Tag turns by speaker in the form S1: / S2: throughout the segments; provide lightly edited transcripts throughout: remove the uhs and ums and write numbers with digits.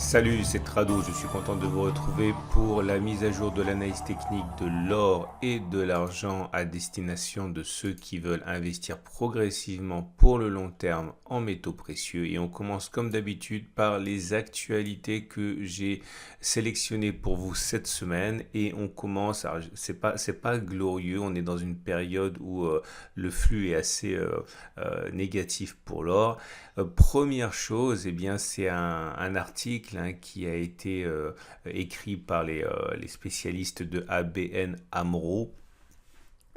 S1: Salut, c'est Trado, je suis content de vous retrouver pour la mise à jour de l'analyse technique de l'or et de l'argent à destination de ceux qui veulent investir progressivement pour le long terme en métaux précieux. Et on commence comme d'habitude par les actualités que j'ai sélectionnées pour vous cette semaine. Et on commence, alors c'est pas glorieux, on est dans une période où le flux est assez négatif pour l'or. Première chose, eh bien, c'est un article qui a été écrit par les spécialistes de ABN AMRO.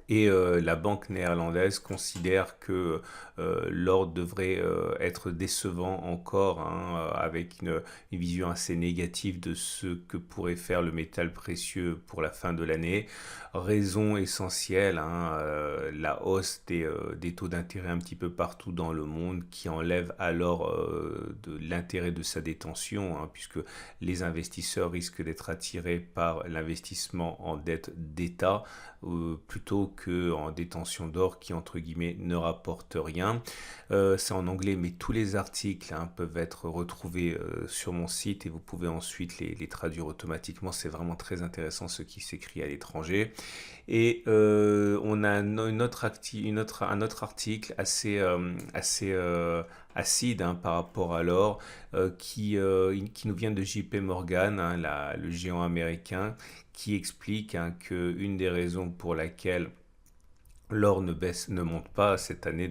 S1: Et la banque néerlandaise considère que l'or devrait être décevant encore, avec une vision assez négative de ce que pourrait faire le métal précieux pour la fin de l'année. Raison essentielle, la hausse des taux d'intérêt un petit peu partout dans le monde qui enlève alors de l'intérêt de sa détention, puisque les investisseurs risquent d'être attirés par l'investissement en dette d'État plutôt qu'en détention d'or qui entre guillemets ne rapporte rien. C'est en anglais, mais tous les articles peuvent être retrouvés sur mon site et vous pouvez ensuite les traduire automatiquement. C'est vraiment très intéressant ce qui s'écrit à l'étranger. Et on a un autre article assez acide par rapport à l'or qui nous vient de JP Morgan, le géant américain, qui explique que une des raisons pour laquelle l'or ne monte pas cette année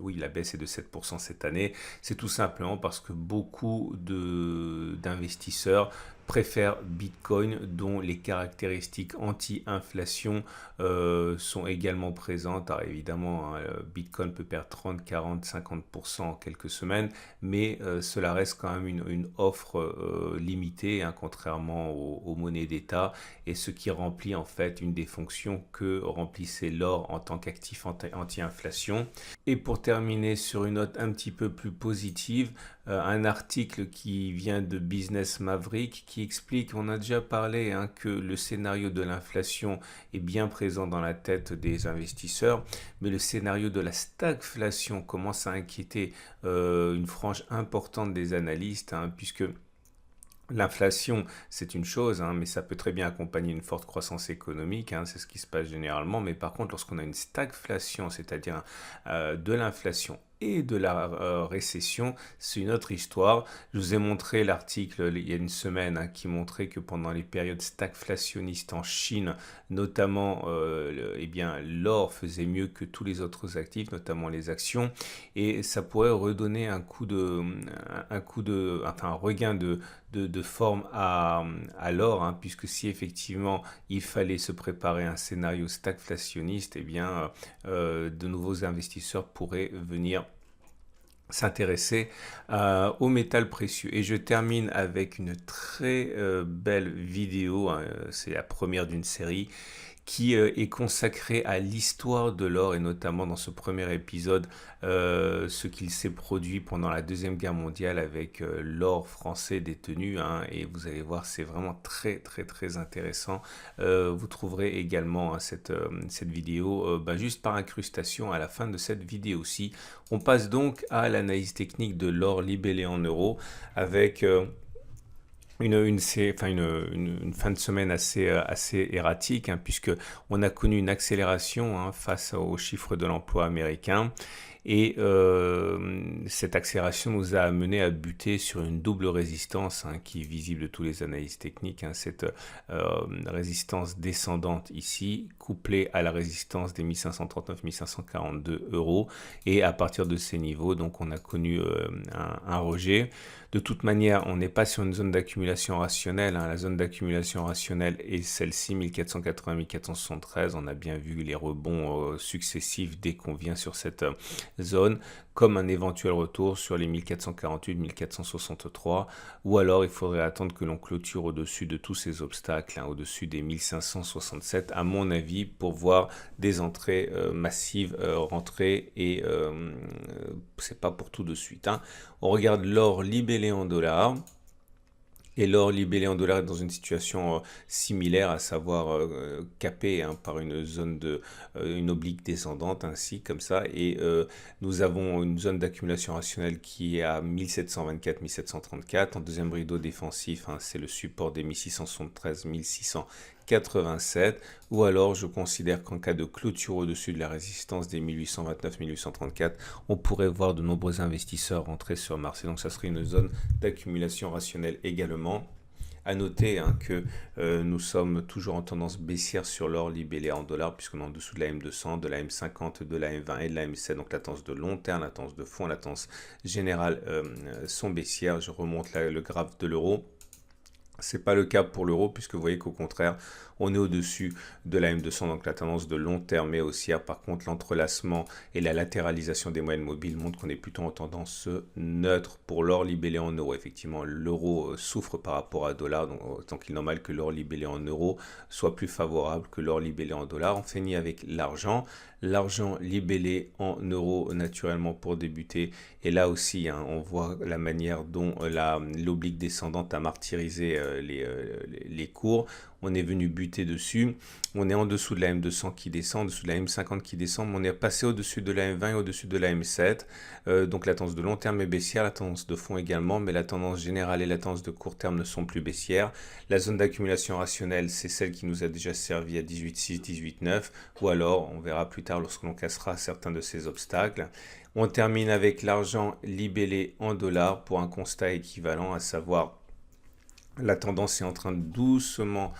S1: oui, la baisse est de 7% cette année. C'est tout simplement parce que beaucoup d'investisseurs préfèrent Bitcoin, dont les caractéristiques anti-inflation sont également présentes. Alors évidemment, Bitcoin peut perdre 30, 40, 50% en quelques semaines, mais cela reste quand même une offre limitée, contrairement aux monnaies d'État, et ce qui remplit en fait une des fonctions que remplissait l'or en tant qu'actif anti-inflation. Et pour terminer sur une note un petit peu plus positive, un article qui vient de Business Maverick qui explique, on a déjà parlé, que le scénario de l'inflation est bien présent dans la tête des investisseurs, mais le scénario de la stagflation commence à inquiéter une frange importante des analystes, puisque l'inflation, c'est une chose, mais ça peut très bien accompagner une forte croissance économique, c'est ce qui se passe généralement. Mais par contre, lorsqu'on a une stagflation, c'est-à-dire de l'inflation et de la récession, c'est une autre histoire. Je vous ai montré l'article il y a une semaine qui montrait que pendant les périodes stagflationnistes en Chine, notamment, eh bien, l'or faisait mieux que tous les autres actifs, notamment les actions, et ça pourrait redonner un regain de forme à l'or, puisque si effectivement il fallait se préparer à un scénario stagflationniste, eh bien, de nouveaux investisseurs pourraient venir s'intéresser au métal précieux. Et je termine avec une très belle vidéo, c'est la première d'une série qui est consacrée à l'histoire de l'or, et notamment dans ce premier épisode, ce qu'il s'est produit pendant la Deuxième Guerre mondiale avec l'or français détenu, et vous allez voir, c'est vraiment très très très intéressant. Vous trouverez également cette vidéo juste par incrustation à la fin de cette vidéo-ci. On passe donc à l'analyse technique de l'or libellé en euros avec une fin de semaine assez erratique, puisque on a connu une accélération face aux chiffres de l'emploi américain. Et cette accélération nous a amené à buter sur une double résistance qui est visible de tous les analystes techniques. Cette résistance descendante ici, couplée à la résistance des 1539-1542 euros. Et à partir de ces niveaux, donc, on a connu un rejet. De toute manière, on n'est pas sur une zone d'accumulation rationnelle. La zone d'accumulation rationnelle est celle-ci, 1480-1473. On a bien vu les rebonds successifs dès qu'on vient sur cette zone, comme un éventuel retour sur les 1448-1463, ou alors il faudrait attendre que l'on clôture au-dessus de tous ces obstacles, au-dessus des 1567, à mon avis, pour voir des entrées massives rentrer, et c'est pas pour tout de suite. On regarde l'or libellé en dollars. Et l'or libellé en dollars est dans une situation similaire, à savoir capé par une zone une oblique descendante, ainsi comme ça. Et nous avons une zone d'accumulation rationnelle qui est à 1724-1734. En deuxième rideau défensif, c'est le support des 1673-1687. Ou alors, je considère qu'en cas de clôture au-dessus de la résistance des 1829-1834, on pourrait voir de nombreux investisseurs rentrer sur Mars. Et donc, ça serait une zone d'accumulation rationnelle également. À noter que nous sommes toujours en tendance baissière sur l'or libellé en dollars, puisqu'on est en dessous de la M200, de la M50, de la M20 et de la M7. Donc la tendance de long terme, la tendance de fond, la tendance générale sont baissières. Je remonte là le graphe de l'euro. C'est pas le cas pour l'euro, puisque vous voyez qu'au contraire, on est au-dessus de la M200, donc la tendance de long terme est haussière. Par contre, l'entrelacement et la latéralisation des moyennes mobiles montrent qu'on est plutôt en tendance neutre pour l'or libellé en euros. Effectivement, l'euro souffre par rapport à dollar, donc il est normal que l'or libellé en euros soit plus favorable que l'or libellé en dollars. On finit avec l'argent. L'argent libellé en euros naturellement pour débuter. Et là aussi, on voit la manière dont l'oblique descendante a martyrisé les cours. On est venu buter dessus. On est en dessous de la M200 qui descend, en dessous de la M50 qui descend. Mais on est passé au-dessus de la M20 et au-dessus de la M7. Donc la tendance de long terme est baissière, la tendance de fond également. Mais la tendance générale et la tendance de court terme ne sont plus baissières. La zone d'accumulation rationnelle, c'est celle qui nous a déjà servi à 18,6, 18,9. Ou alors, on verra plus tard lorsque l'on cassera certains de ces obstacles. On termine avec l'argent libellé en dollars pour un constat équivalent, à savoir la tendance est en train de doucement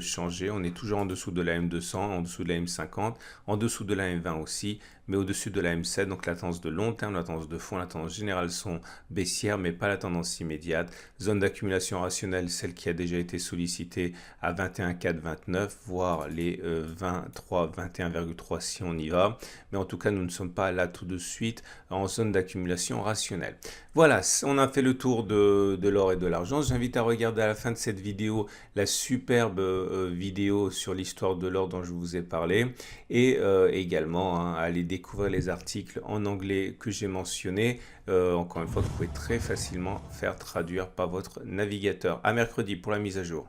S1: changer. On est toujours en dessous de la M200, en dessous de la M50, en dessous de la M20 aussi, mais au-dessus de la M7. Donc la tendance de long terme, la tendance de fond, la tendance générale sont baissières, mais pas la tendance immédiate. Zone d'accumulation rationnelle, celle qui a déjà été sollicitée à 21,4, 29, voire les 23, 21,3 si on y va. Mais en tout cas, nous ne sommes pas là tout de suite en zone d'accumulation rationnelle. Voilà, on a fait le tour de l'or et de l'argent. J'invite à regarder à la fin de cette vidéo la superbe vidéo sur l'histoire de l'or dont je vous ai parlé, et également à aller découvrir les articles en anglais que j'ai mentionnés. Encore une fois, que vous pouvez très facilement faire traduire par votre navigateur. À mercredi pour la mise à jour.